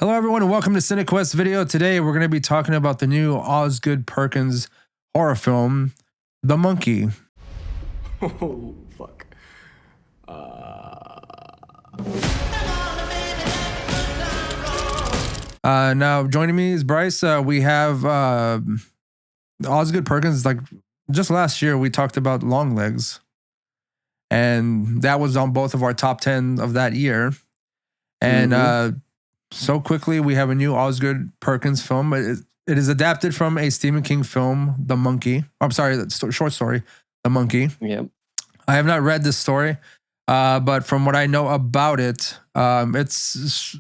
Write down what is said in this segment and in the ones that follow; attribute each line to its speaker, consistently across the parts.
Speaker 1: Hello, everyone, and welcome to CineQuest video. Today, we're going to be talking about the new Osgood Perkins horror film, The Monkey.
Speaker 2: Oh, fuck.
Speaker 1: Now, joining me is Bryce. We have Osgood Perkins. Like, just last year, we talked about Longlegs, and that was on both of our top 10 of that year. And so quickly, we have a new Osgood Perkins film. It is adapted from a Stephen King film, The Monkey. I'm sorry, the short story, The Monkey.
Speaker 2: Yep.
Speaker 1: I have not read this story, but from what I know about it, it's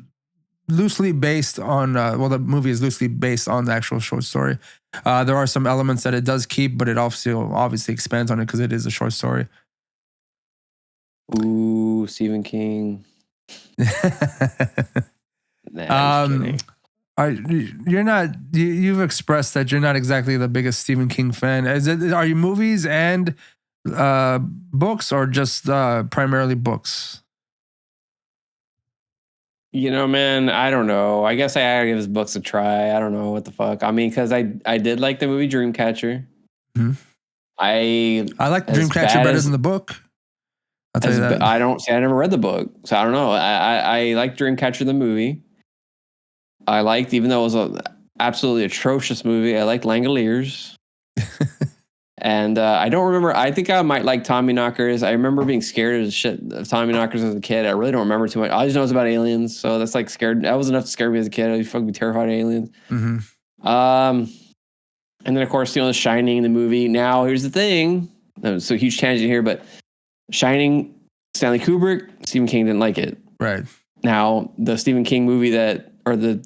Speaker 1: loosely based on, the movie is loosely based on the actual short story. There are some elements that it does keep, but it obviously expands on it because it is a short story.
Speaker 2: Ooh, Stephen King. Nah, I'm just kidding.
Speaker 1: You've expressed that you're not exactly the biggest Stephen King fan. Are you movies and books, or just primarily books?
Speaker 2: You know, man, I don't know. I guess I gotta give his books a try. I don't know what the fuck. I mean, because I did like the movie Dreamcatcher.
Speaker 1: Mm-hmm.
Speaker 2: I
Speaker 1: like Dreamcatcher better than the book. I'll tell you that.
Speaker 2: I never read the book, so I don't know. I like Dreamcatcher the movie. I liked, even though it was an absolutely atrocious movie, I liked Langoliers. And I don't remember. I think I might like Tommyknockers. I remember being scared as shit of Tommyknockers as a kid. I really don't remember too much. I just know it's about aliens. So that's like scared. That was enough to scare me as a kid. I was fucking terrified of aliens.
Speaker 1: Mm-hmm.
Speaker 2: And then, of course, The Shining, the movie. Now, here's the thing. So huge tangent here, but Shining, Stanley Kubrick, Stephen King didn't like it.
Speaker 1: Right.
Speaker 2: Now, the Stephen King movie the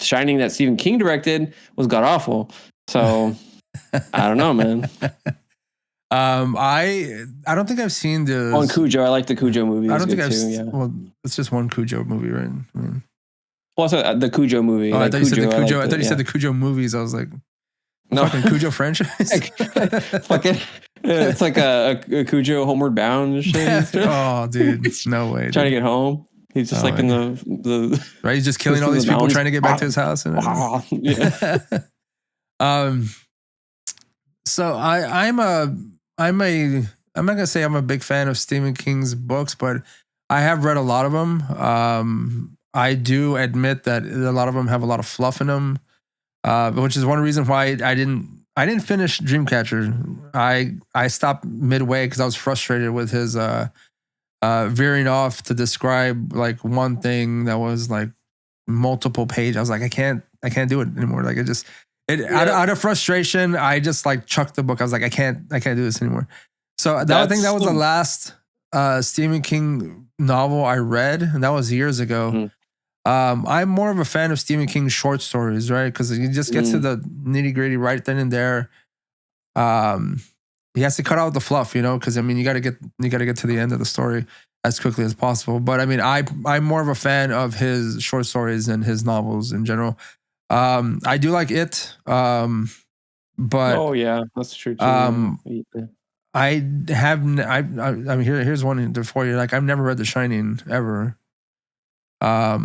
Speaker 2: Shining that Stephen King directed was god awful. So I don't know, man.
Speaker 1: I don't think I've seen the
Speaker 2: one Cujo. I like the Cujo movie.
Speaker 1: I don't think I've
Speaker 2: seen. Yeah.
Speaker 1: Well, it's just one Cujo movie, right? I mean,
Speaker 2: well, so the Cujo movie.
Speaker 1: Oh,
Speaker 2: like
Speaker 1: I thought you said the Cujo.
Speaker 2: I
Speaker 1: thought you said the Cujo movies. I was like,
Speaker 2: no,
Speaker 1: fucking Cujo franchise.
Speaker 2: Fucking, it's like a Cujo Homeward Bound and shit.
Speaker 1: Oh, dude, no way.
Speaker 2: Trying to get home. He's just in the
Speaker 1: right. He's just killing all these people trying to get back to his house. And
Speaker 2: yeah.
Speaker 1: So I'm not gonna say I'm a big fan of Stephen King's books, but I have read a lot of them. I do admit that a lot of them have a lot of fluff in them, which is one reason why I didn't finish Dreamcatcher. I stopped midway because I was frustrated with his veering off to describe like one thing that was like multiple pages. I was like, I can't do it anymore. Like out of frustration, I just like chucked the book. I was like, I can't do this anymore. So I think that was the last Stephen King novel I read, and that was years ago. Mm-hmm. I'm more of a fan of Stephen King's short stories, right? Because he just gets to the nitty gritty right then and there. He has to cut out the fluff, you know, because I mean, you got to get to the end of the story as quickly as possible. But I mean, I'm more of a fan of his short stories and his novels in general. I do like it, but
Speaker 2: oh yeah, that's true too.
Speaker 1: Here's one for you. Like, I've never read The Shining ever. But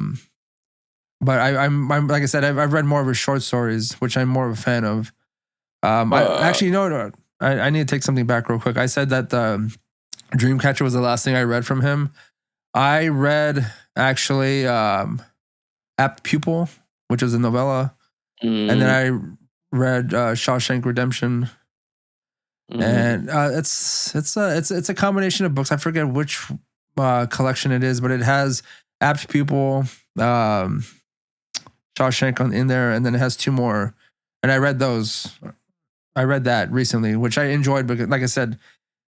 Speaker 1: I'm like I said, I've read more of his short stories, which I'm more of a fan of. I need to take something back real quick. I said that Dreamcatcher was the last thing I read from him. I read actually Apt Pupil, which is a novella, and then I read Shawshank Redemption, and it's a combination of books. I forget which collection it is, but it has Apt Pupil, Shawshank in there, and then it has two more, and I read those. I read that recently, which I enjoyed, because like I said,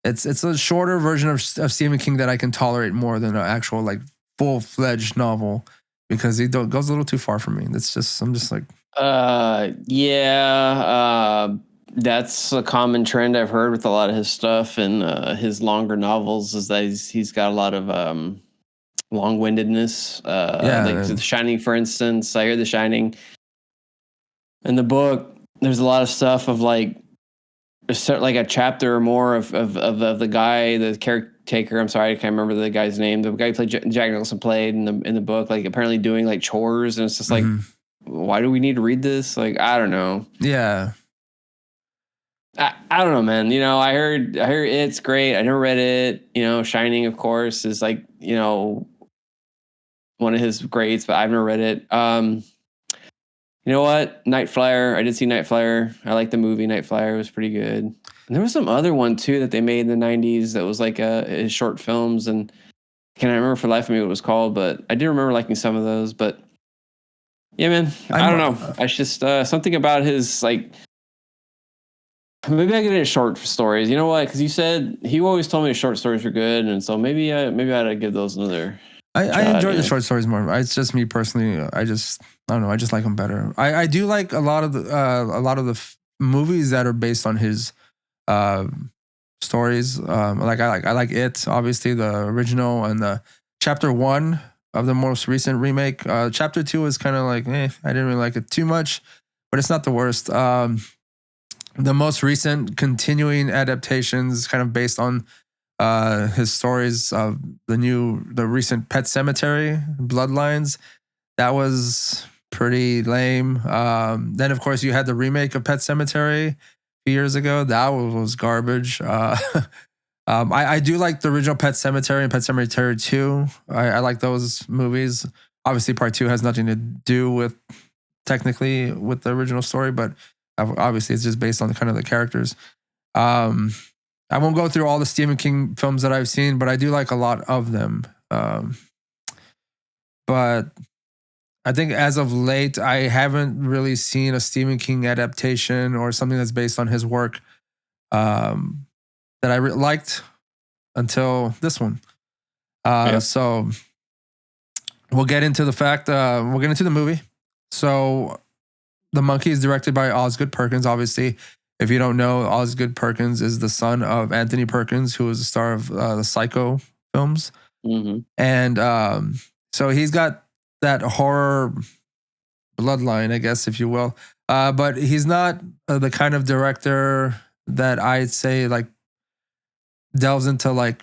Speaker 1: it's a shorter version of Stephen King that I can tolerate more than an actual like full-fledged novel, because he goes a little too far for me. I'm just like,
Speaker 2: that's a common trend I've heard with a lot of his stuff and his longer novels, is that he's got a lot of long-windedness. Like The Shining, for instance. I hear The Shining in the book. There's a lot of stuff of like a chapter or more of the guy, the caretaker. I'm sorry, I can't remember the guy's name. The guy who Jack Nicholson played in the book, like apparently doing like chores, and it's just like why do we need to read this? Like, I don't know.
Speaker 1: Yeah.
Speaker 2: I don't know, man. I heard it's great. I never read it. Shining, of course, is like, one of his greats, but I've never read it. You know what? Night Flyer. I did see Night Flyer. I like the movie Night Flyer. It was pretty good. And there was some other one too that they made in the 90s that was like his short films, and I can't remember for the life of me what it was called, but I do remember liking some of those. But yeah, man, I don't know. I just something about his, like, maybe I get into short stories. You know what? Because you said he always told me his short stories were good, and so maybe I ought to give those another.
Speaker 1: I enjoy the short stories more. It's just me personally. I don't know. I just like them better. I do like a lot of the movies that are based on his stories. I like It, obviously the original, and the chapter 1 of the most recent remake. Chapter 2 is kind of like, I didn't really like it too much, but it's not the worst. The most recent continuing adaptations, kind of based on his stories of the recent Pet Cemetery Bloodlines. That was pretty lame. Then of course you had the remake of Pet Cemetery a few years ago. That was garbage. I do like the original Pet Cemetery and Pet Cemetery 2. I like those movies. Obviously part 2 has nothing to do with technically with the original story, but obviously it's just based on kind of the characters. I won't go through all the Stephen King films that I've seen, but I do like a lot of them. But I think as of late, I haven't really seen a Stephen King adaptation or something that's based on his work that I liked until this one. So we'll get into the movie. So the Monkees, directed by Osgood Perkins, obviously. If you don't know, Osgood Perkins is the son of Anthony Perkins, who was the star of the Psycho films.
Speaker 2: Mm-hmm.
Speaker 1: And so he's got that horror bloodline, I guess, if you will. But he's not the kind of director that I'd say like delves into like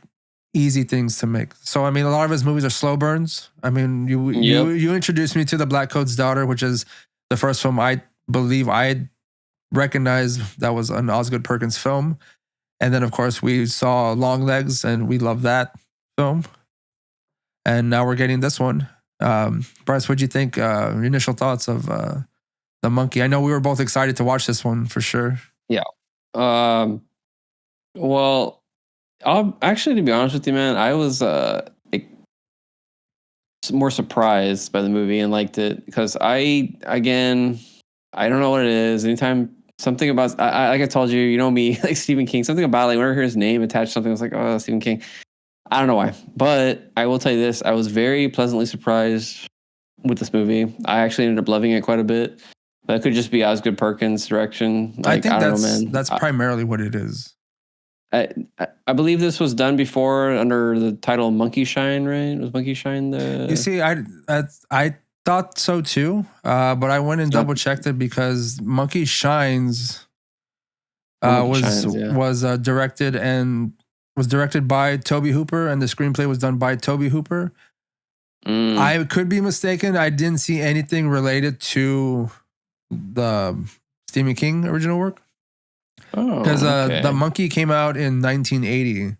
Speaker 1: easy things to make. So I mean, a lot of his movies are slow burns. I mean, you introduced me to The Black Coat's Daughter, which is the first film I believe I recognized that was an Osgood Perkins film. And then of course we saw Longlegs and we love that film. And now we're getting this one. Bryce, what'd you think? Your initial thoughts of the Monkey? I know we were both excited to watch this one for sure.
Speaker 2: Yeah. Well, actually, to be honest with you, man, I was more surprised by the movie and liked it because I don't know what it is. Anytime something about, like I told you, you know me, like Stephen King, something about like whenever I hear his name attached to something, I was like, oh, Stephen King. I don't know why, but I will tell you this: I was very pleasantly surprised with this movie. I actually ended up loving it quite a bit. That could just be Osgood Perkins' direction. Like, I don't know, man.
Speaker 1: That's primarily what it is.
Speaker 2: I believe this was done before under the title Monkey Shine, right? Was Monkey Shine the?
Speaker 1: You see, I thought so too, but I went and double checked it because Monkey Shines was directed by Tobe Hooper, and the screenplay was done by Tobe Hooper. I could be mistaken. I didn't see anything related to the Stephen King original work. Because the Monkey came out in 1980,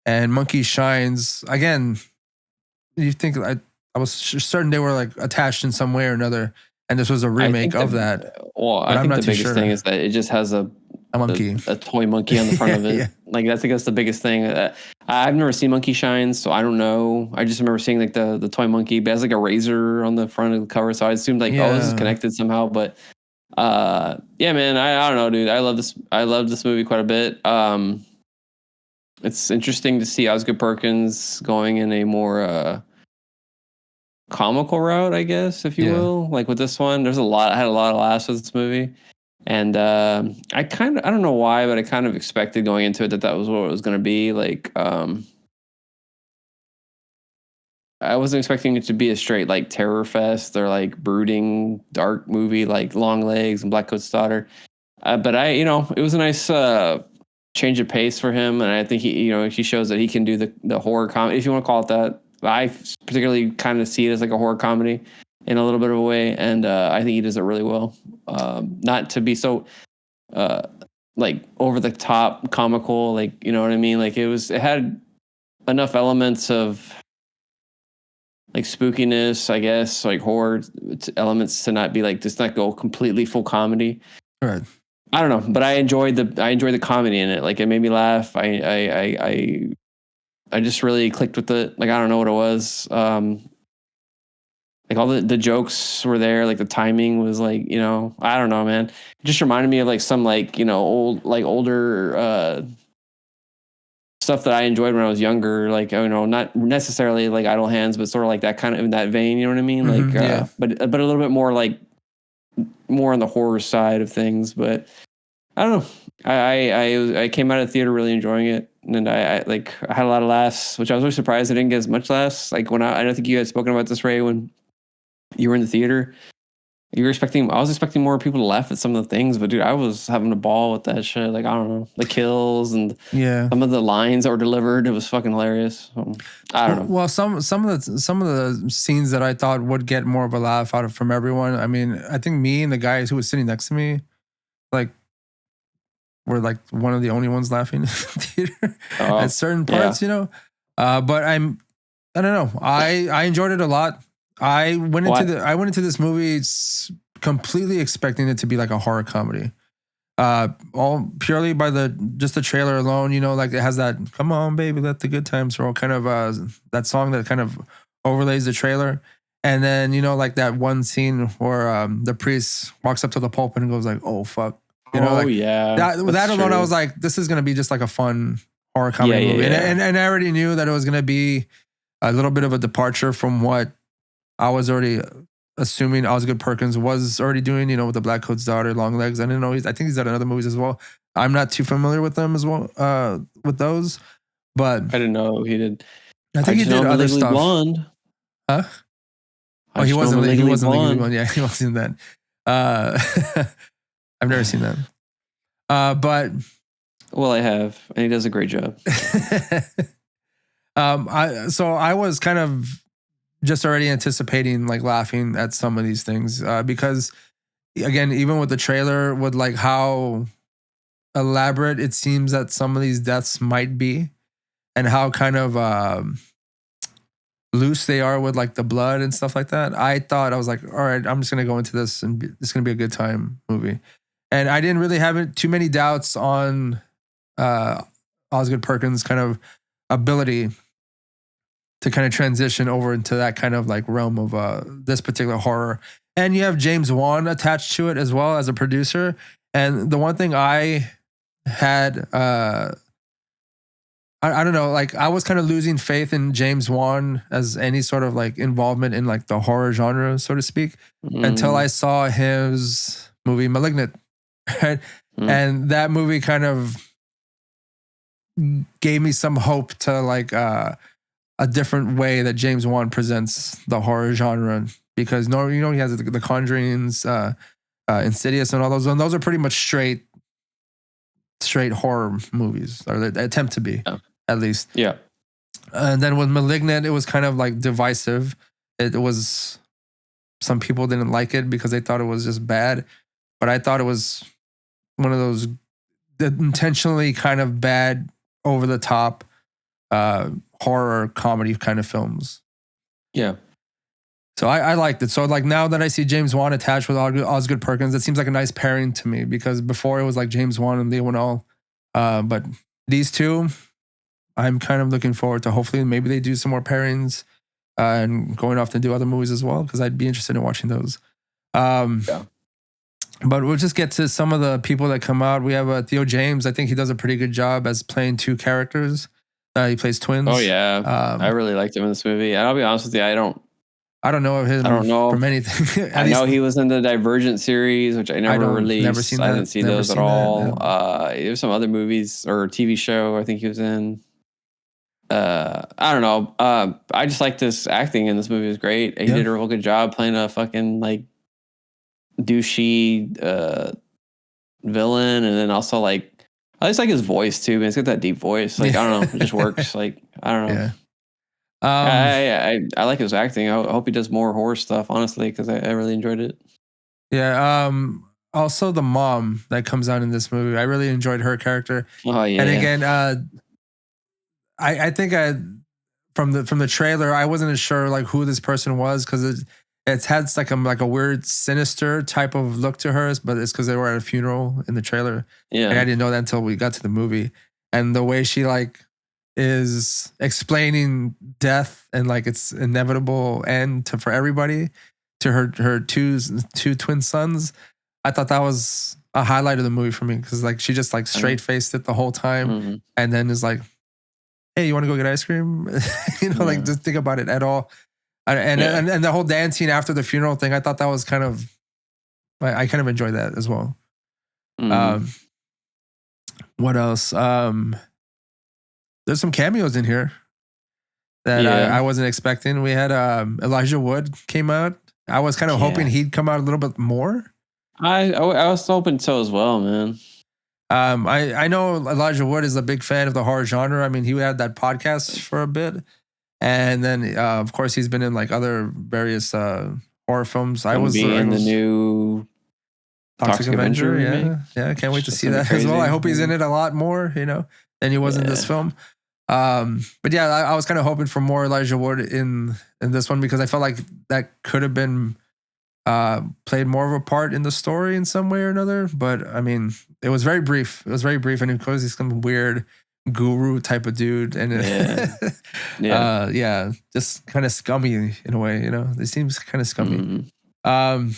Speaker 1: and Monkey Shines, again, you think I was certain they were like attached in some way or another, and this was a remake of that.
Speaker 2: Well, I think the biggest thing is that it just has a monkey, a toy monkey on the front of it. Yeah. Like I think that's the biggest thing. I've never seen Monkey Shines, so I don't know. I just remember seeing like the toy monkey, but it has like a razor on the front of the cover, so I assumed like, oh, this is connected somehow. But yeah, man, I don't know, dude. I love this movie quite a bit. It's interesting to see Osgood Perkins going in a more comical route, I guess, if you will. Like with this one, I had a lot of laughs with this movie. And I don't know why, but I kind of expected going into it that was what it was going to be. Like, I wasn't expecting it to be a straight like terror fest or like brooding dark movie like Longlegs and Black Coat's Daughter. But it was a nice change of pace for him, and I think he shows that he can do the horror comedy, if you want to call it that. I particularly kind of see it as like a horror comedy. in a little bit of a way, and I think he does it really well. Not to be so like over the top comical, like, you know what I mean? Like it had enough elements of like spookiness, I guess, like horror elements to not be like, just not go completely full comedy.
Speaker 1: Right.
Speaker 2: I don't know, but I enjoyed the comedy in it. Like it made me laugh. I just really clicked with it. Like I don't know what it was. Like all the jokes were there. Like the timing was like, you know, I don't know, man. It just reminded me of like some like, you know, older stuff that I enjoyed when I was younger. Like, you know, not necessarily like Idle Hands, but sort of like that kind of in that vein. You know what I mean? Like,
Speaker 1: yeah.
Speaker 2: but a little bit more like more on the horror side of things. But I don't know. I came out of the theater really enjoying it, and I had a lot of laughs, which I was really surprised I didn't get as much laughs. Like when I don't think you had spoken about this, Ray, when you were in the theater. I was expecting more people to laugh at some of the things, but dude, I was having a ball with that shit. Like I don't know, the kills and some of the lines that were delivered. It was fucking hilarious. I don't know.
Speaker 1: Well, some of the scenes that I thought would get more of a laugh out of from everyone. I mean, I think me and the guys who was sitting next to me, like, were like one of the only ones laughing in the theater at certain parts, you know. But I don't know. I enjoyed it a lot. I went into this movie completely expecting it to be like a horror comedy. All purely by just the trailer alone, you know, like it has that "Come on, baby, let the good times roll" kind of that song that kind of overlays the trailer. And then, you know, like that one scene where the priest walks up to the pulpit and goes like, "Oh fuck." You know, that alone, true. I was like, this is gonna be just like a fun horror comedy movie. Yeah. And I already knew that it was gonna be a little bit of a departure from what I was already assuming Osgood Perkins was already doing, you know, with the Black Coat's Daughter, Longlegs. I didn't know I think he's done other movies as well. I'm not too familiar with them as well, with those, but
Speaker 2: I didn't know he did.
Speaker 1: I think he did other stuff.
Speaker 2: Blonde.
Speaker 1: Huh? Oh, he wasn't Legally Blonde. Yeah, he wasn't in that. I've never seen that. But
Speaker 2: well, I have, and he does a great job.
Speaker 1: I was kind of just already anticipating like laughing at some of these things because, again, even with the trailer, with like how elaborate it seems that some of these deaths might be, and how kind of loose they are with like the blood and stuff like that. I thought, I was like, all right, I'm just gonna go into this and it's gonna be a good time movie. And I didn't really have too many doubts on Osgood Perkins' kind of ability to kind of transition over into that kind of like realm of this particular horror. And you have James Wan attached to it as well as a producer. And the one thing I had, I don't know, like I was kind of losing faith in James Wan as any sort of like involvement in like the horror genre, so to speak, until I saw his movie Malignant. Right? And that movie kind of gave me some hope to like a different way that James Wan presents the horror genre, because he has the Conjurings, Insidious, and all those. And those are pretty much straight horror movies, or they attempt to be, at least.
Speaker 2: Yeah.
Speaker 1: And then with Malignant, it was kind of like divisive. It was, some people didn't like it because they thought it was just bad, but I thought it was one of those intentionally kind of bad, over the top horror comedy kind of films.
Speaker 2: Yeah.
Speaker 1: So I liked it. So like now that I see James Wan attached with Osgood Perkins, it seems like a nice pairing to me, because before it was like James Wan and Lee Winnell. But these two, I'm kind of looking forward to, hopefully maybe they do some more pairings and going off to do other movies as well, because I'd be interested in watching those. But we'll just get to some of the people that come out. We have Theo James. I think he does a pretty good job as playing two characters. He plays twins.
Speaker 2: Oh yeah, I really liked him in this movie. And I'll be honest with you, I don't know of him. From anything. I know he was in the Divergent series, which I never released.
Speaker 1: Never seen that.
Speaker 2: I didn't see those at all. There's some other movies or TV show I think he was in. I don't know. I just like this acting in this movie was great. He did a real good job playing a fucking like douchey villain, and then also like I just like his voice too, man. It's got that deep voice. Like I don't know, it just works. Like I don't know.
Speaker 1: Um,
Speaker 2: I like his acting. I hope he does more horror stuff, honestly, because I really enjoyed it.
Speaker 1: yeah. Also the mom that comes out in this movie, I really enjoyed her character.
Speaker 2: Oh
Speaker 1: And
Speaker 2: yeah,
Speaker 1: again, I think from the trailer, I wasn't as sure like who this person was because it's had like a weird sinister type of look to hers, but it's because they were at a funeral in the trailer, and I
Speaker 2: yeah,
Speaker 1: didn't know that until we got to the movie. And the way she like is explaining death and like its inevitable end for everybody to her two twin sons, I thought that was a highlight of the movie for me because like she just like straight faced it the whole time,
Speaker 2: mm-hmm.
Speaker 1: and then is like, hey, you want to go get ice cream? Like
Speaker 2: Yeah.
Speaker 1: just think about it at all.
Speaker 2: Yeah.
Speaker 1: And the whole dancing after the funeral thing, I thought that was kind of, I kind of enjoyed that as well.
Speaker 2: Mm-hmm.
Speaker 1: Um, what else? There's some cameos in here that I
Speaker 2: Yeah.
Speaker 1: wasn't expecting. We had Elijah Wood came out. I was kind of hoping
Speaker 2: Yeah.
Speaker 1: he'd come out a little bit more.
Speaker 2: I was hoping so as well, man.
Speaker 1: I know Elijah Wood is a big fan of the horror genre. I mean, he had that podcast for a bit. And then, of course, he's been in like other various horror films.
Speaker 2: Gonna be
Speaker 1: I
Speaker 2: in the
Speaker 1: was
Speaker 2: new
Speaker 1: Toxic Avenger.
Speaker 2: remake.
Speaker 1: Yeah. I can't wait to
Speaker 2: That's
Speaker 1: see
Speaker 2: gonna be
Speaker 1: that as well. I
Speaker 2: crazy.
Speaker 1: hope he's in it a lot more, than he was in this
Speaker 2: Yeah.
Speaker 1: film. But yeah, I was kind of hoping for more Elijah Wood in this one because I felt like that could have been played more of a part in the story in some way or another. But I mean, it was very brief. It was very brief, and of course, he's some weird guru type of dude, and
Speaker 2: Yeah.
Speaker 1: just kind of scummy in a way. It seems kind of scummy.
Speaker 2: Mm-hmm.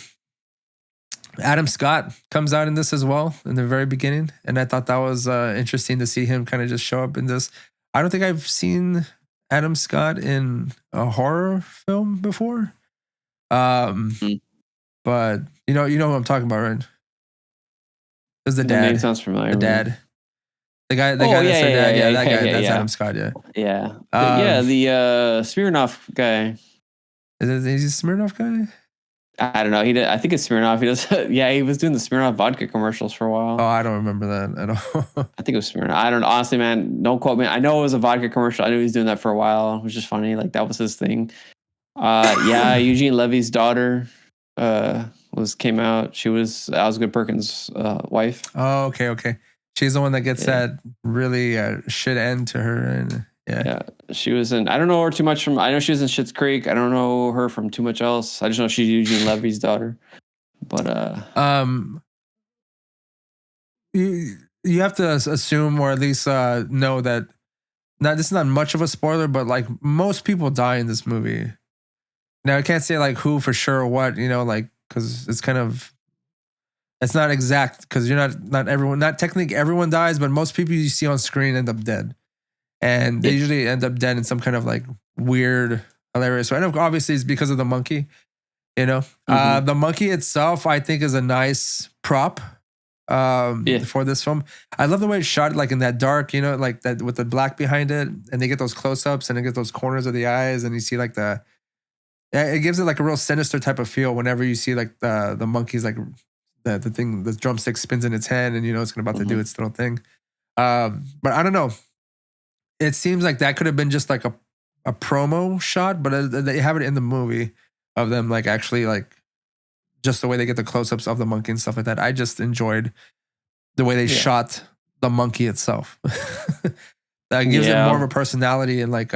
Speaker 1: Adam Scott comes out in this as well in the very beginning, and I thought that was interesting to see him kind of just show up in this. I don't think I've seen Adam Scott in a horror film before. But you know who I'm talking about, right? There's the
Speaker 2: The name
Speaker 1: dad.
Speaker 2: sounds familiar.
Speaker 1: The
Speaker 2: man.
Speaker 1: dad. The guy
Speaker 2: Oh
Speaker 1: that's their dad. Yeah, that guy. That's
Speaker 2: yeah.
Speaker 1: Adam Scott. Yeah.
Speaker 2: Yeah.
Speaker 1: Um,
Speaker 2: The Smirnoff guy.
Speaker 1: is he a Smirnoff guy?
Speaker 2: I don't know. I think it's Smirnoff. He does. Yeah, he was doing the Smirnoff vodka commercials for a while.
Speaker 1: Oh, I don't remember that at all.
Speaker 2: I think it was Smirnoff. I don't know. Honestly, man, don't quote me. I know it was a vodka commercial. I knew he was doing that for a while. It was just funny. Like that was his thing. Yeah, Eugene Levy's daughter came out. She was Osgood Perkins' wife.
Speaker 1: Oh, okay. She's the one that gets
Speaker 2: Yeah.
Speaker 1: that really shit end to her, and
Speaker 2: Yeah, she was in. I don't know her too much from. I know she was in Schitt's Creek. I don't know her from too much else. I just know she's Eugene Levy's daughter. But
Speaker 1: you have to assume or at least know that this is not much of a spoiler, but like most people die in this movie. Now I can't say like who for sure or what, like because it's not exact because you're not everyone, not technically everyone dies, but most people you see on screen end up dead, and they usually end up dead in some kind of like weird, hilarious way. And obviously it's because of the monkey,
Speaker 2: Mhm.
Speaker 1: the monkey itself I think is a nice prop for this film. I love the way it's shot, like in that dark, like that with the black behind it, and they get those close-ups and they get those corners of the eyes, and you see like it gives it like a real sinister type of feel whenever you see like the monkey's like the drumstick spins in its hand, and it's about to do its little thing. But I don't know. It seems like that could have been just like a promo shot, but they have it in the movie of them like actually like just the way they get the close-ups of the monkey and stuff like that. I just enjoyed the way they shot the monkey itself. That gives it more of a personality and like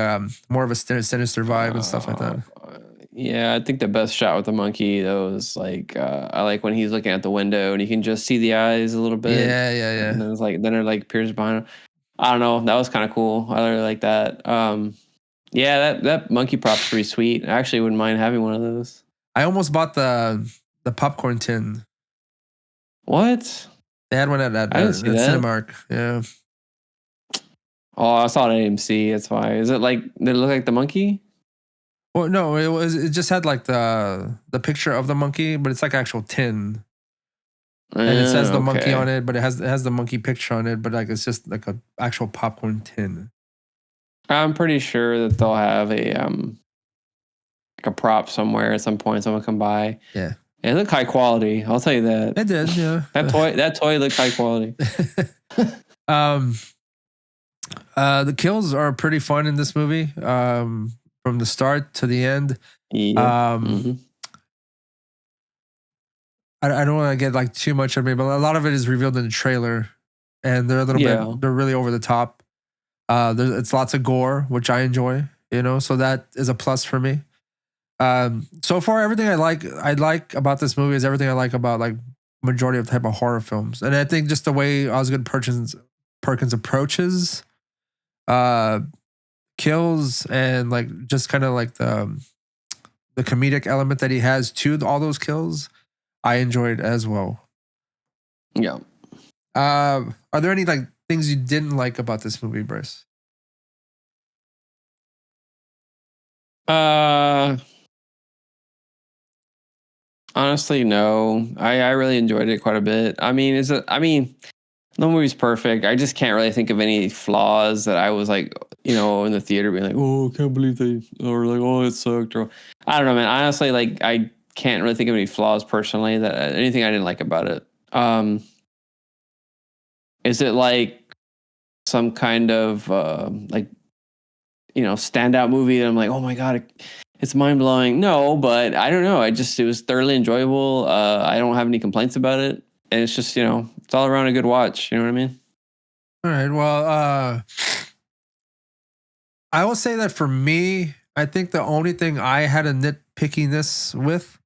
Speaker 1: more of a sinister vibe and stuff like that.
Speaker 2: Yeah, I think the best shot with the monkey though is like I like when he's looking at the window and you can just see the eyes a little bit.
Speaker 1: Yeah.
Speaker 2: And then it like appears behind him. I don't know. That was kind of cool. I really like that. Yeah, that monkey prop's pretty sweet. I actually wouldn't mind having one of those.
Speaker 1: I almost bought the popcorn tin.
Speaker 2: What?
Speaker 1: They had one at Cinemark. Yeah.
Speaker 2: Oh, I saw it at AMC. That's why. Is it like? Did it look like the monkey?
Speaker 1: Well, no, it just had like the picture of the monkey, but it's like actual tin. And it says the monkey on it, but it has the monkey picture on it, but like it's just like a actual popcorn tin.
Speaker 2: I'm pretty sure that they'll have like a prop somewhere at some point. Someone come by.
Speaker 1: Yeah.
Speaker 2: It looked high quality. I'll tell you that.
Speaker 1: It did, yeah.
Speaker 2: That toy looked high quality.
Speaker 1: The kills are pretty fun in this movie. from the start to the end.
Speaker 2: Yep.
Speaker 1: Um, I don't want to get like too much of me, but a lot of it is revealed in the trailer, and they're a little
Speaker 2: Yeah.
Speaker 1: bit, they're really over the top. It's lots of gore, which I enjoy, so that is a plus for me. So far, everything I like about this movie is everything I like about like majority of type of horror films, and I think just the way Osgood Perkins approaches, uh, kills, and like just kind of like the comedic element that he has to all those kills, I enjoyed as well.
Speaker 2: Yeah.
Speaker 1: Are there any like things you didn't like about this movie, Bryce?
Speaker 2: Honestly, no. I really enjoyed it quite a bit. I mean, no movie's perfect. I just can't really think of any flaws that I was like, in the theater being like, oh, I can't believe they, or like, oh, it sucked, or I don't know, man. Honestly, like, I can't really think of any flaws personally that anything I didn't like about it. Is it like some kind of like standout movie that I'm like, oh my god, it's mind blowing? No, but I don't know. It was thoroughly enjoyable. I don't have any complaints about it, and it's just it's all around a good watch. You know what I mean?
Speaker 1: All right. Well, I will say that for me, I think the only thing I had a nitpickiness with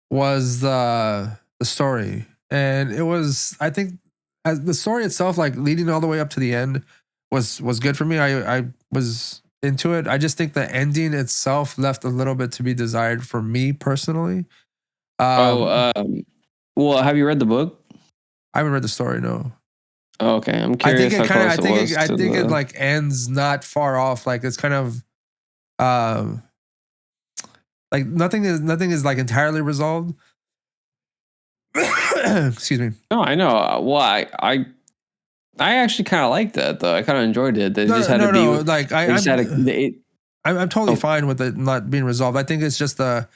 Speaker 1: was the story, and it was, I think, as the story itself, like leading all the way up to the end, was good for me. I was into it. I just think the ending itself left a little bit to be desired for me personally.
Speaker 2: Oh, well, have you read the book?
Speaker 1: I haven't read the story. No.
Speaker 2: Oh, okay, I'm
Speaker 1: I think
Speaker 2: curious
Speaker 1: it
Speaker 2: how
Speaker 1: kind of.
Speaker 2: close it was
Speaker 1: I
Speaker 2: to
Speaker 1: think it
Speaker 2: the.
Speaker 1: like ends not far off. Like it's kind of, um, like nothing is like entirely resolved. Excuse me.
Speaker 2: No, I know. Well, I actually kind of liked that though. I kind of enjoyed it. They just
Speaker 1: No,
Speaker 2: had to
Speaker 1: no,
Speaker 2: be.
Speaker 1: no. Like
Speaker 2: They just had to.
Speaker 1: I'm totally
Speaker 2: Oh,
Speaker 1: fine with it not being resolved. I think it's just the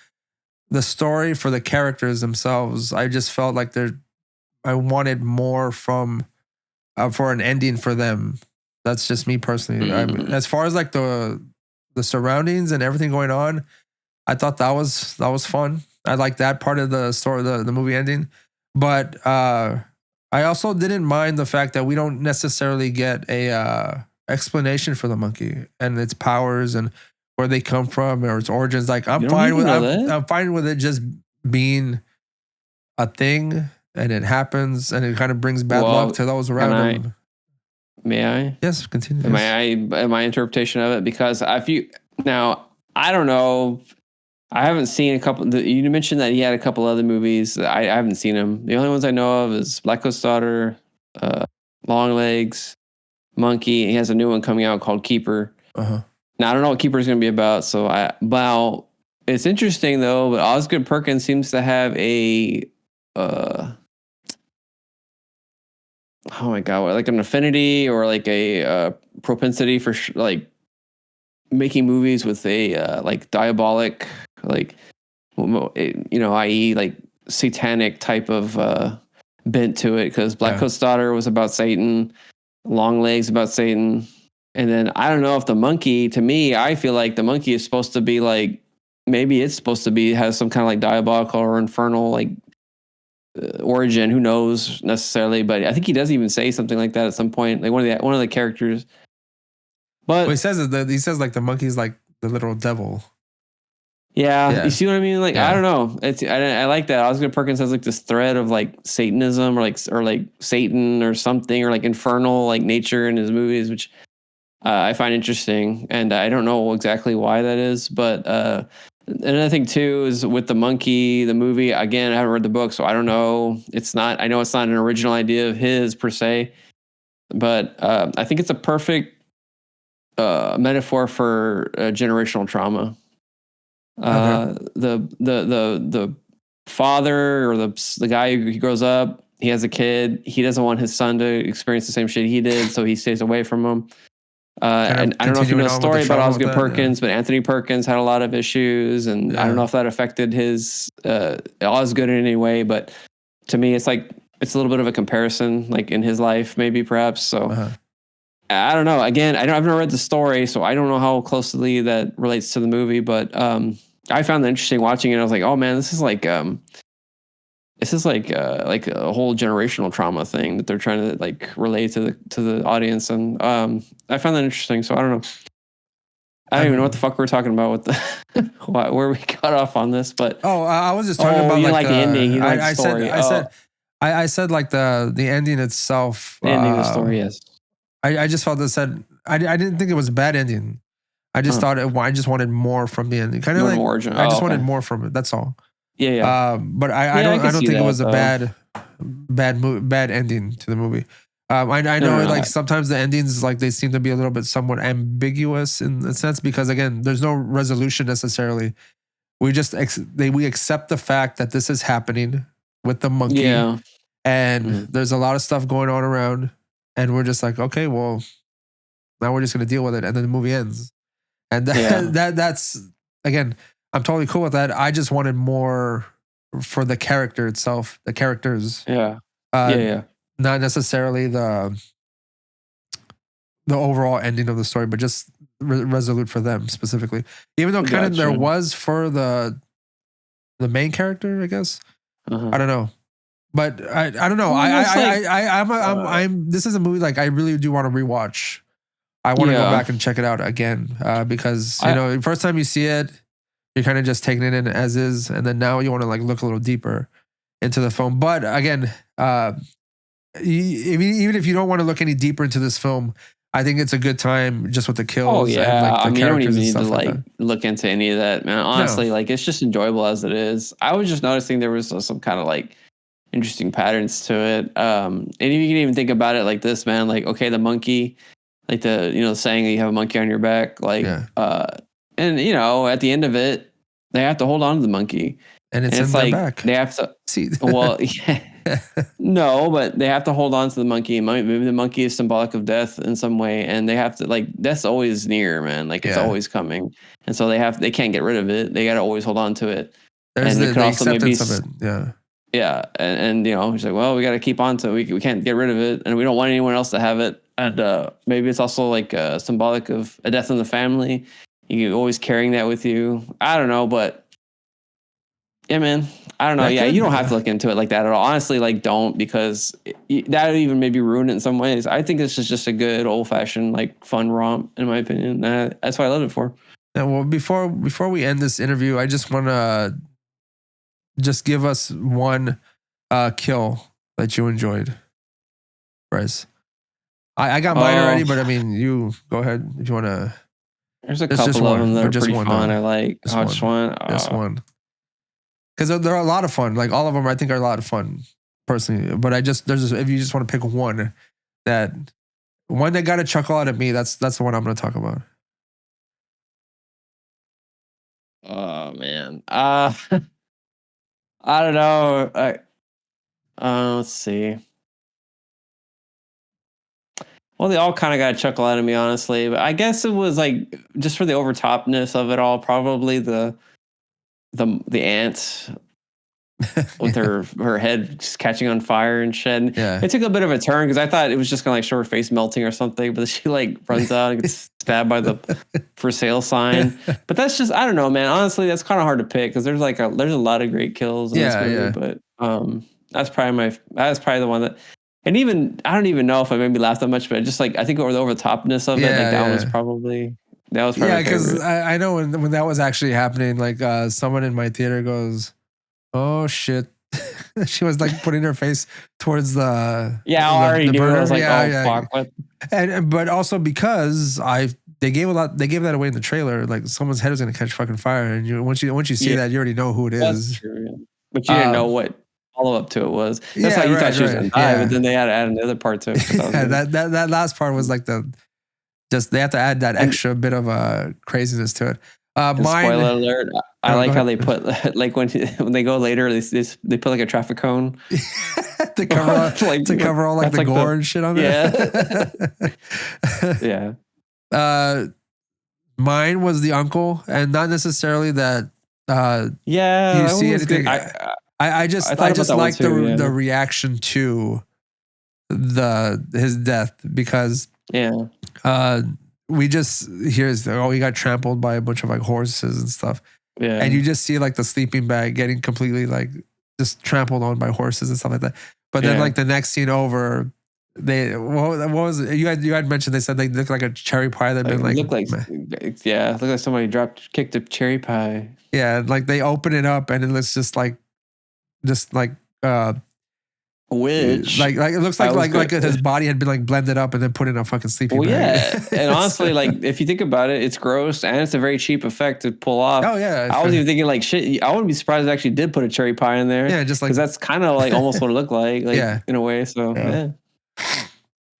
Speaker 1: story for the characters themselves. I just felt like I wanted more from for an ending for them. That's just me personally. As far as like the surroundings and everything going on, I thought that was fun. I like that part of the story, the movie ending. But I also didn't mind the fact that we don't necessarily get a explanation for the monkey and its powers and where they come from or its origins. Like
Speaker 2: you don't need to know that.
Speaker 1: I'm fine with it just being a thing, and it happens and it kind of brings bad luck
Speaker 2: Well,
Speaker 1: to those
Speaker 2: can
Speaker 1: around
Speaker 2: I?
Speaker 1: them.
Speaker 2: May I?
Speaker 1: Yes, continue.
Speaker 2: My interpretation of it, because if you now, I don't know. I haven't seen a couple. You mentioned that he had a couple other movies. I haven't seen them. The only ones I know of is Black Coat's Daughter, uh, Longlegs, Monkey. He has a new one coming out called Keeper.
Speaker 1: Uh-huh.
Speaker 2: Now I don't know what Keeper is going to be about. Well, it's interesting though. But Osgood Perkins seems to have a, oh my god, like an affinity or like a propensity for like making movies with a like diabolic, like i.e. like satanic type of bent to it. Because Black Coat's Daughter was about Satan, Longlegs about Satan, and then I don't know if the monkey. To me, I feel like the monkey is supposed to be like, maybe it's supposed to be, has some kind of like diabolical or infernal like origin. Who knows necessarily? But I think he does even say something like that at some point. Like one of the characters. But
Speaker 1: Well, he says like the monkey's like the literal devil.
Speaker 2: yeah, you see what I mean? Like,
Speaker 1: Yeah.
Speaker 2: I don't know. I like that. Osgood Perkins has like this thread of like Satanism or like Satan or something, or like infernal like nature in his movies, which I find interesting. And I don't know exactly why that is, but another thing too is with the monkey, the movie. Again, I haven't read the book, so I don't know. I know it's not an original idea of his per se, but I think it's a perfect metaphor for generational trauma.
Speaker 1: Okay.
Speaker 2: The father, or the guy who grows up, he has a kid. He doesn't want his son to experience the same shit he did, so he stays away from him. And I don't know if you know the story about Osgood Perkins, but Anthony Perkins had a lot of issues, and I don't know if that affected his Osgood in any way. But to me, it's like it's a little bit of a comparison, like in his life, maybe perhaps. So I don't know. Again, I've never read the story, so I don't know how closely that relates to the movie. But I found it interesting watching it. I was like, oh man, this is like a whole generational trauma thing that they're trying to like relate to the audience, and I found that interesting. So I don't know. I don't even know what the fuck we're talking about with the where we got off on this, but
Speaker 1: I was just talking about
Speaker 2: you
Speaker 1: like
Speaker 2: the ending, you like the
Speaker 1: I
Speaker 2: story.
Speaker 1: I said like the ending itself.
Speaker 2: The ending of the story, yes.
Speaker 1: I just felt that I didn't think it was a bad ending. I just thought I just wanted more from the ending. Kind of like
Speaker 2: origin.
Speaker 1: I just wanted more from it. That's all.
Speaker 2: Yeah, yeah.
Speaker 1: But I don't think it was a bad ending to the movie. I know like sometimes the endings like they seem to be a little bit somewhat ambiguous in a sense because again there's no resolution necessarily. We just we accept the fact that this is happening with the monkey, and there's a lot of stuff going on around, and we're just like, okay, well, now we're just gonna deal with it, and then the movie ends, and that's again, I'm totally cool with that. I just wanted more for the character itself, the characters, not necessarily the overall ending of the story, but just resolute for them specifically. Even though kind of there was for the main character, I guess. I don't know, but I don't know. I'm this is a movie like I really do want to rewatch. I want to go back and check it out again because you know, first time you see it, you're kind of just taking it in as is, and then now you want to like look a little deeper into the film. But again, even if you don't want to look any deeper into this film, I think it's a good time just with the kills.
Speaker 2: And,
Speaker 1: like, the
Speaker 2: you don't even need to
Speaker 1: like
Speaker 2: look into any of that, man. Honestly, like it's just enjoyable as it is. I was just noticing there was some kind of like interesting patterns to it. And you can even think about it like this, man. Like, okay, the monkey, like the saying that you have a monkey on your back, like, and at the end of it, they have to hold on to the monkey,
Speaker 1: and it's like back.
Speaker 2: They have to see. Well, no, but they have to hold on to the monkey. Maybe the monkey is symbolic of death in some way, and they have to death's always near, man. Like it's always coming, and so they can't get rid of it. They got to always hold on to it.
Speaker 1: There's the acceptance of it.
Speaker 2: Yeah, and he's like, well, we got to keep on to it. We can't get rid of it, and we don't want anyone else to have it. And maybe it's also like symbolic of a death in the family. You're always carrying that with you. I don't know, but yeah, man. I don't know. You don't have to look into it like that at all. Honestly, don't, because that would even maybe ruin it in some ways. I think this is just a good old fashioned fun romp, in my opinion. That's what I loved it for.
Speaker 1: Yeah, well, before we end this interview, I just want to just give us one kill that you enjoyed, Bryce. I got mine already, but I mean, you go ahead if you want to.
Speaker 2: There's a couple of them that are pretty fun. I like. Just one.
Speaker 1: Just one. Because they're a lot of fun. Like all of them, I think are a lot of fun, personally. But if you just want to pick one that got a chuckle out of me, that's the one I'm going to talk about.
Speaker 2: Oh man, I don't know. Let's see. Well, they all kind of got a chuckle out of me, honestly. But I guess it was just for the overtopness of it all, probably the ant with her head just catching on fire and shit. It took a bit of a turn because I thought it was just gonna show her face melting or something, but she runs out and gets stabbed by the for sale sign. But that's just, I don't know, man. Honestly, that's kind of hard to pick because there's a lot of great kills in this movie. But that's probably the one that. And even I don't even know if I made me laugh that much, but just I think over the topness of it, that was probably.
Speaker 1: Because I know when that was actually happening, someone in my theater goes, "Oh shit!" She was putting her face towards the
Speaker 2: I already knew. I was like, fuck. What?
Speaker 1: And but also because they gave that away in the trailer. Like someone's head is gonna catch fucking fire, and once you see that, you already know who it is.
Speaker 2: That's true, yeah. But you didn't know what follow up to it was. That's how you thought she was gonna die, but then they had to add another part to it.
Speaker 1: That last part was they have to add that extra bit of craziness to it.
Speaker 2: Spoiler alert! I like how they put when they go later, they put a traffic cone
Speaker 1: to cover all the gore and shit on there.
Speaker 2: Yeah.
Speaker 1: Mine was the uncle, and not necessarily that. You see anything? I just like the reaction to his death because We just hears he got trampled by a bunch of like horses and stuff,
Speaker 2: Yeah.
Speaker 1: and you just see like the sleeping bag getting completely like just trampled on by horses and stuff like that. But then like the next scene over, what was it? You had mentioned they said they looked like a cherry pie that had been like
Speaker 2: looked like somebody kicked a cherry pie.
Speaker 1: Yeah, like they open it up and it's just like
Speaker 2: which
Speaker 1: like it looks like his body had been like blended up and then put in a fucking sleeping bag.
Speaker 2: Yeah, and honestly, like if you think about it, it's gross and it's a very cheap effect to pull off.
Speaker 1: Oh yeah,
Speaker 2: I was even thinking like shit. I wouldn't be surprised if they actually did put a cherry pie in there.
Speaker 1: Yeah, just like
Speaker 2: because that's kind of like almost what it looked like in a way. So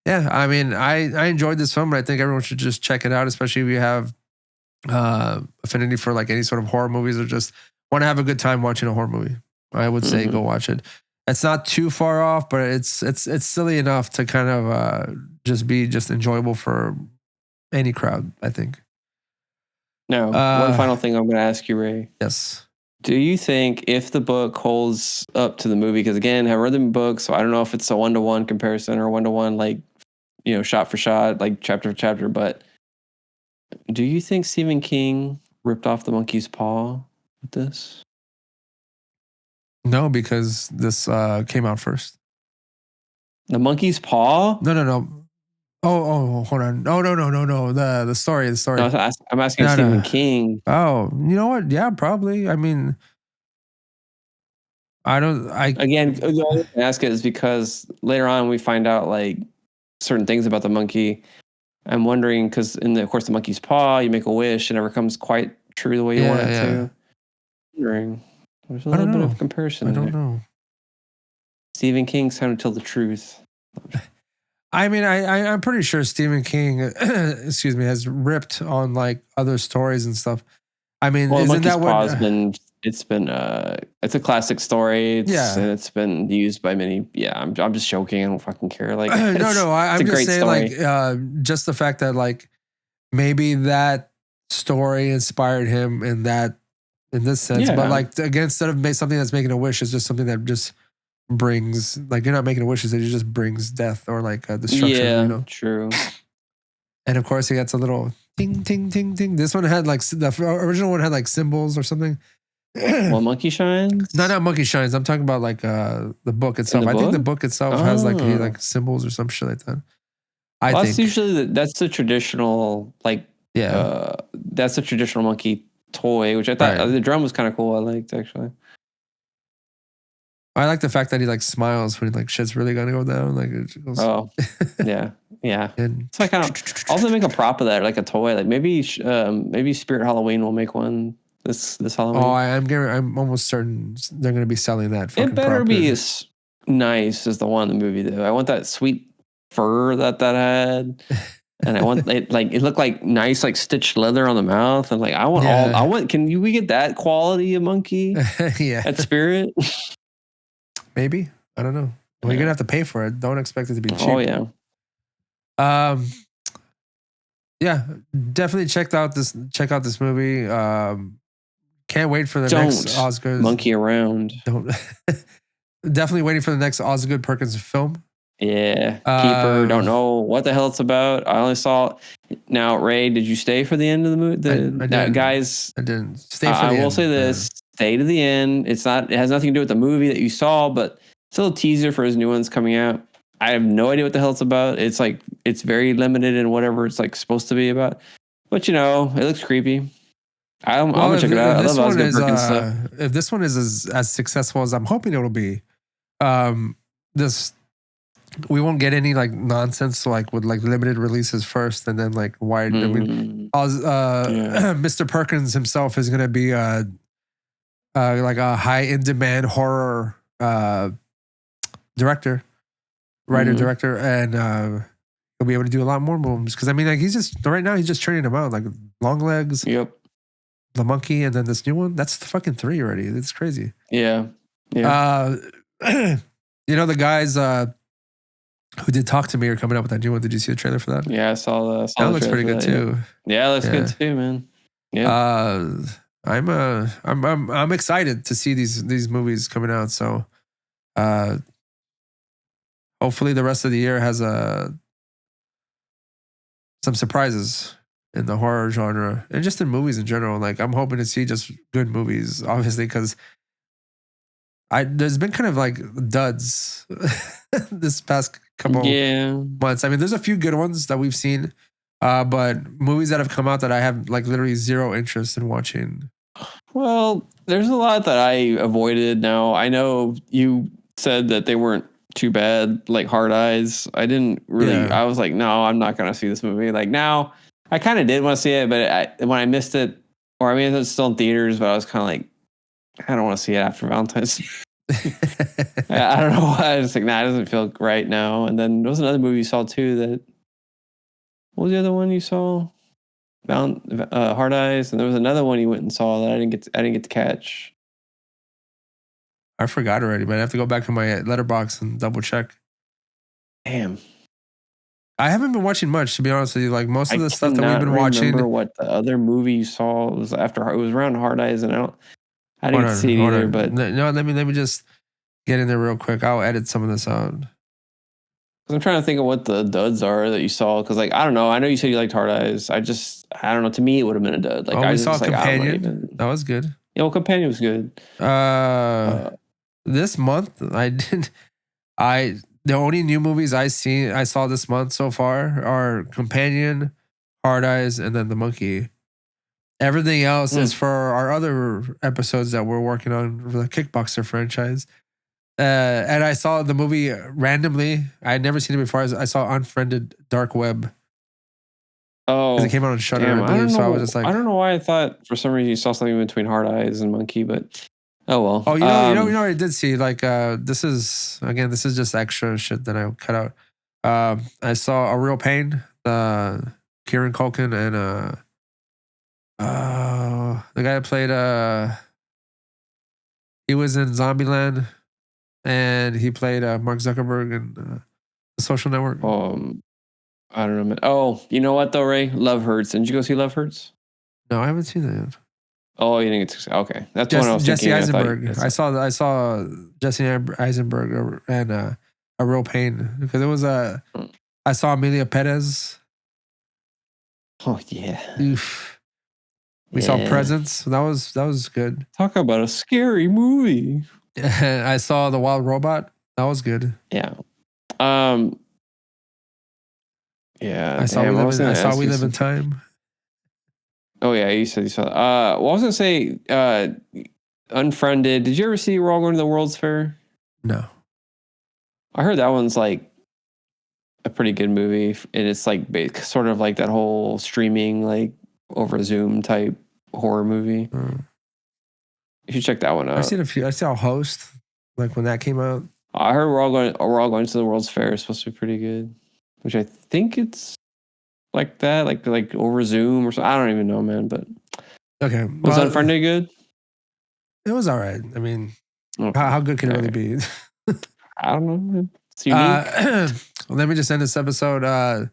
Speaker 1: yeah. I mean, I enjoyed this film, but I think everyone should just check it out, especially if you have affinity for like any sort of horror movies or just want to have a good time watching a horror movie. I would say go watch it. It's not too far off, but it's silly enough to kind of just be enjoyable for any crowd, I think.
Speaker 2: Now, one final thing I'm going to ask you, Ray.
Speaker 1: Yes.
Speaker 2: Do you think if the book holds up to the movie? Because again, I've read the book, so I don't know if it's a 1-to-1 comparison or 1-to-1, like shot for shot, like chapter for chapter. But do you think Stephen King ripped off the monkey's paw with this?
Speaker 1: No, because this came out first.
Speaker 2: The monkey's paw?
Speaker 1: No. Oh, hold on. No. The story.
Speaker 2: No, I'm asking Stephen King.
Speaker 1: Oh, you know what? Yeah, probably. I mean,
Speaker 2: Again, the only reason I ask it is because later on we find out like certain things about the monkey. I'm wondering because of course, the monkey's paw, you make a wish, it never comes quite true the way you want it to. I'm wondering. There's a little bit of comparison.
Speaker 1: I don't know.
Speaker 2: Stephen King's trying to tell the truth.
Speaker 1: I mean, I'm pretty sure Stephen King, excuse me, has ripped on like other stories and stuff. I mean,
Speaker 2: well,
Speaker 1: isn't that what?
Speaker 2: It's a classic story. And it's been used by many. Yeah, I'm just joking. I don't fucking care. Like,
Speaker 1: no. I'm just saying, like, just the fact that like maybe that story inspired him in this sense. But like again, instead of something that's making a wish, it's just something that just brings like you're not making a wish, it just brings death or like destruction.
Speaker 2: Yeah, true.
Speaker 1: And of course, he gets a little ting ting ting ting. This one had like the original one had like symbols or something.
Speaker 2: Well, Monkey Shines?
Speaker 1: No, not Monkey Shines. I'm talking about like the book itself. I think the book itself has like symbols or some shit like that. I think
Speaker 2: that's usually that's the traditional that's the traditional monkey toy, which I thought the drum was kind of cool. I liked actually.
Speaker 1: I like the fact that he like smiles when like shit's really gonna go down. Like it goes,
Speaker 2: yeah. And so I kind of also make a prop of that, like a toy. Like maybe Spirit Halloween will make one this Halloween.
Speaker 1: Oh, I'm almost certain they're gonna be selling that.
Speaker 2: It better be as nice as the one in the movie though. I want that sweet fur that had. And I want it like it looked like nice like stitched leather on the mouth, and like I want. Can we get that quality of monkey? At Spirit.
Speaker 1: Maybe. I don't know. Well, you're gonna have to pay for it. Don't expect it to be cheap.
Speaker 2: Oh yeah.
Speaker 1: Yeah, definitely check out this movie. Can't wait for the next Osgood.
Speaker 2: Monkey around.
Speaker 1: Don't. Definitely waiting for the next Osgood Perkins film.
Speaker 2: Yeah. Keeper. Don't know what the hell it's about. I only saw. Now, Ray, did you stay for the end of the movie? Guys.
Speaker 1: I didn't stay for the end.
Speaker 2: I will say this. Stay to the end. It has nothing to do with the movie that you saw, but it's a little teaser for his new ones coming out. I have no idea what the hell it's about. It's like, it's very limited in whatever it's like supposed to be about. But it looks creepy. I'm gonna check it out. I love Osgood Perkins stuff.
Speaker 1: If this one is as successful as I'm hoping it'll be, we won't get any like nonsense like with like limited releases first and then like wide. I mean, Mr. Perkins himself is gonna be like a high in demand horror writer director, and he'll be able to do a lot more movies because I mean like he's just churning them out like Longlegs, the Monkey, and then this new one. That's the fucking 3 already. It's crazy.
Speaker 2: Yeah.
Speaker 1: The guys who did Talk to Me are coming up with that new one. Did you see the trailer for that?
Speaker 2: Yeah, I saw
Speaker 1: that. Looks pretty good too.
Speaker 2: Yeah, it looks good too, man. Yeah.
Speaker 1: I'm excited to see these movies coming out. So, hopefully the rest of the year has some surprises in the horror genre and just in movies in general. Like I'm hoping to see just good movies, obviously, because there's been kind of like duds this past couple months. I mean, there's a few good ones that we've seen, but movies that have come out that I have like literally zero interest in watching.
Speaker 2: Well, there's a lot that I avoided now. I know you said that they weren't too bad, like Hard Eyes. I didn't really, I was like, no, I'm not going to see this movie. Like now, I kind of did want to see it, but when I missed it, or I mean, it's still in theaters, but I was kind of like, I don't want to see it after Valentine's. I don't know why. I was like, nah, it doesn't feel right now. And then there was another movie you saw too that, what was the other one you saw? Hard Eyes, and there was another one you went and saw that I didn't get to catch.
Speaker 1: I forgot already, but I have to go back to my letterbox and double check.
Speaker 2: Damn,
Speaker 1: I haven't been watching much, to be honest with you. Like most of the stuff that we've been watching. I
Speaker 2: remember what the other movie you saw was after. It was around Hard Eyes, and I didn't see it either. But
Speaker 1: no, let me just get in there real quick. I'll edit some of this out.
Speaker 2: I'm trying to think of what the duds are that you saw. Because like I don't know. I know you said you liked Hard Eyes. I don't know. To me, it would have been a dud. Like I
Speaker 1: saw Companion. That was good.
Speaker 2: Yeah, well, Companion was good.
Speaker 1: This month the only new movies I saw this month so far are Companion, Hard Eyes, and then The Monkey. Everything else is for our other episodes that we're working on for the Kickboxer franchise. And I saw the movie randomly. I had never seen it before. I saw Unfriended Dark Web.
Speaker 2: Oh,
Speaker 1: because it came out on Shudder, I believe. So I was just like,
Speaker 2: I don't know why I thought for some reason you saw something between Hard Eyes and Monkey, but oh well.
Speaker 1: Oh, you know what I did see? Like, this is just extra shit that I cut out. I saw A Real Pain, Kieran Culkin and the guy that played he was in Zombieland, and he played Mark Zuckerberg in The Social Network.
Speaker 2: I don't know, man. Oh, you know what though, Ray? Love Hurts. Didn't you go see Love Hurts?
Speaker 1: No, I haven't seen that yet.
Speaker 2: Oh, you didn't get to, okay. That's what I was
Speaker 1: Jesse
Speaker 2: thinking.
Speaker 1: Eisenberg. I saw Jesse Eisenberg and A Real Pain, because it was I saw Amelia Perez.
Speaker 2: Oh yeah.
Speaker 1: Oof. We saw Presence. That was good.
Speaker 2: Talk about a scary movie.
Speaker 1: I saw The Wild Robot. That was good.
Speaker 2: Yeah. Yeah.
Speaker 1: I saw We Live in Time.
Speaker 2: Oh yeah, you said you saw. Well, I was gonna say, Unfriended. Did you ever see We're All Going to the World's Fair?
Speaker 1: No.
Speaker 2: I heard that one's like a pretty good movie, and it's like sort of like that whole streaming, like over Zoom type horror movie. You should check that one out.
Speaker 1: I've seen a few. I saw Host, like when that came out.
Speaker 2: I heard We're All Going to the World's Fair is supposed to be pretty good, which I think it's like that, like over Zoom or something. I don't even know, man. But
Speaker 1: okay,
Speaker 2: was Unfriended good?
Speaker 1: It was all right. I mean, how good can it really be?
Speaker 2: I don't know, man. It's unique.
Speaker 1: Let me just end this episode. I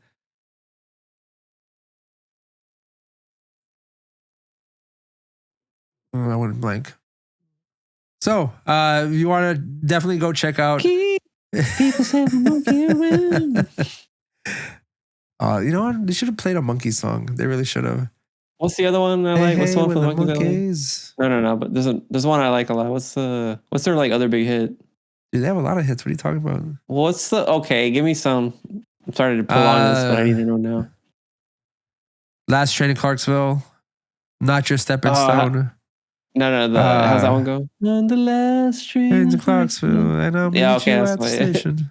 Speaker 1: went blank. So, you want to definitely go check out.
Speaker 2: People say monkey around.
Speaker 1: You know what? They should have played a Monkey song. They really should have.
Speaker 2: What's the other one I like? What's the one for the
Speaker 1: Monkees?
Speaker 2: No. But there's one I like a lot. What's their like other big hit?
Speaker 1: Dude, they have a lot of hits. What are you talking about?
Speaker 2: Okay? Give me some. I'm starting to pull on this, but I need to know now.
Speaker 1: Last Train in Clarksville. Not Your Stepping Stone.
Speaker 2: No. How's that one go? On the last train
Speaker 1: in Clarksville, and I'll meet you at the station.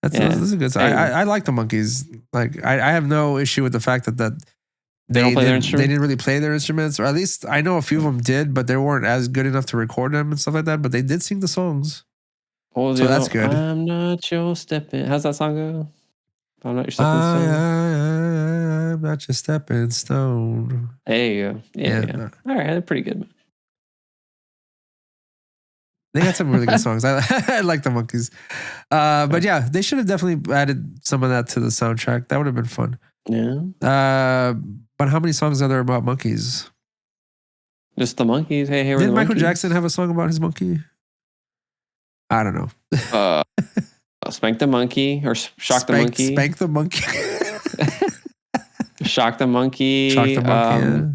Speaker 1: That's a good song. I like the Monkees. Like I have no issue with the fact that they don't play their instruments. They didn't really play their instruments, or at least I know a few of them did, but they weren't as good enough to record them and stuff like that. But they did sing the songs. So that's good.
Speaker 2: I'm not your stepping. How's that song go? I'm not your stepping stone.
Speaker 1: I'm not your stepping stone.
Speaker 2: There you go. Yeah. All right, that's pretty good.
Speaker 1: They got some really good songs. I like the Monkees. But yeah, they should have definitely added some of that to the soundtrack. That would have been fun.
Speaker 2: Yeah.
Speaker 1: But how many songs are there about monkeys?
Speaker 2: Just the monkeys. Hey,
Speaker 1: didn't Michael Jackson have a song about his monkey? I don't know.
Speaker 2: Spank the monkey or shock the monkey.
Speaker 1: Spank the monkey.
Speaker 2: Shock the Monkey.
Speaker 1: Shock the Monkey. Yeah.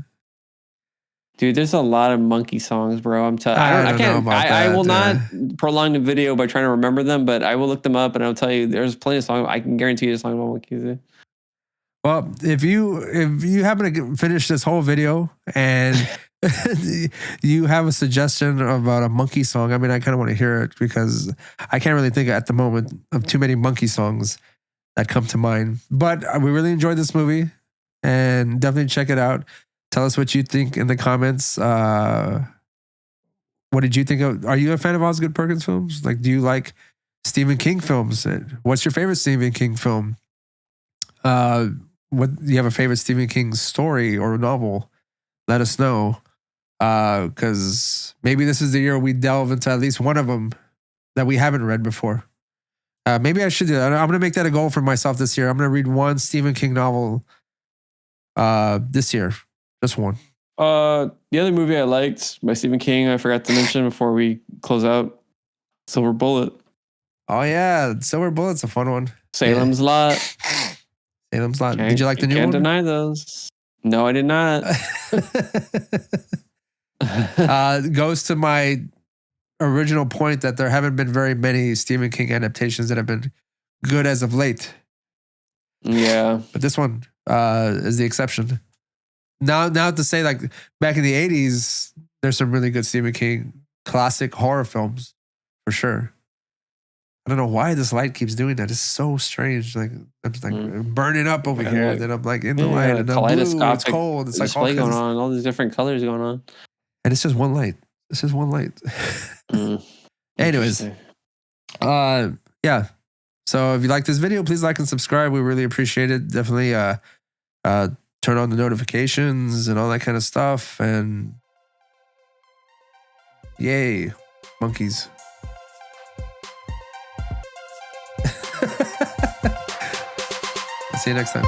Speaker 2: Dude, there's a lot of Monkey songs, bro. I'm telling.
Speaker 1: I don't know about
Speaker 2: I will
Speaker 1: that,
Speaker 2: not prolong the video by trying to remember them, but I will look them up and I'll tell you. There's plenty of songs. I can guarantee you a song about Monkees.
Speaker 1: Well, if you happen to finish this whole video and you have a suggestion about a Monkey song, I mean, I kind of want to hear it because I can't really think at the moment of too many Monkey songs that come to mind. But we really enjoyed this movie and definitely check it out. Tell us what you think in the comments. What did you think of? Are you a fan of Osgood Perkins films? Like, do you like Stephen King films? What's your favorite Stephen King film? What do you have a favorite Stephen King story or novel? Let us know. Because maybe this is the year we delve into at least one of them that we haven't read before. Maybe I should do that. I'm going to make that a goal for myself this year. I'm going to read one Stephen King novel this year. Just one.
Speaker 2: The other movie I liked by Stephen King, I forgot to mention before we close out, Silver Bullet.
Speaker 1: Oh yeah, Silver Bullet's a fun one.
Speaker 2: Salem's Lot.
Speaker 1: Salem's Lot. Did you like the new one?
Speaker 2: Can't deny those. No, I did not.
Speaker 1: Goes to my original point that there haven't been very many Stephen King adaptations that have been good as of late.
Speaker 2: Yeah.
Speaker 1: But this one is the exception. Now to say, like, back in the 80s, there's some really good Stephen King classic horror films for sure. I don't know why this light keeps doing that. It's so strange. Like, I'm just like burning up over here, and then I'm like in the light, and I'm blue, it's cold. It's like all
Speaker 2: going on, all these different colors going on,
Speaker 1: and it's just one light. It's just one light. Anyways, yeah. So if you like this video, please like and subscribe. We really appreciate it. Definitely, turn on the notifications and all that kind of stuff. And yay, Monkees. See you next time.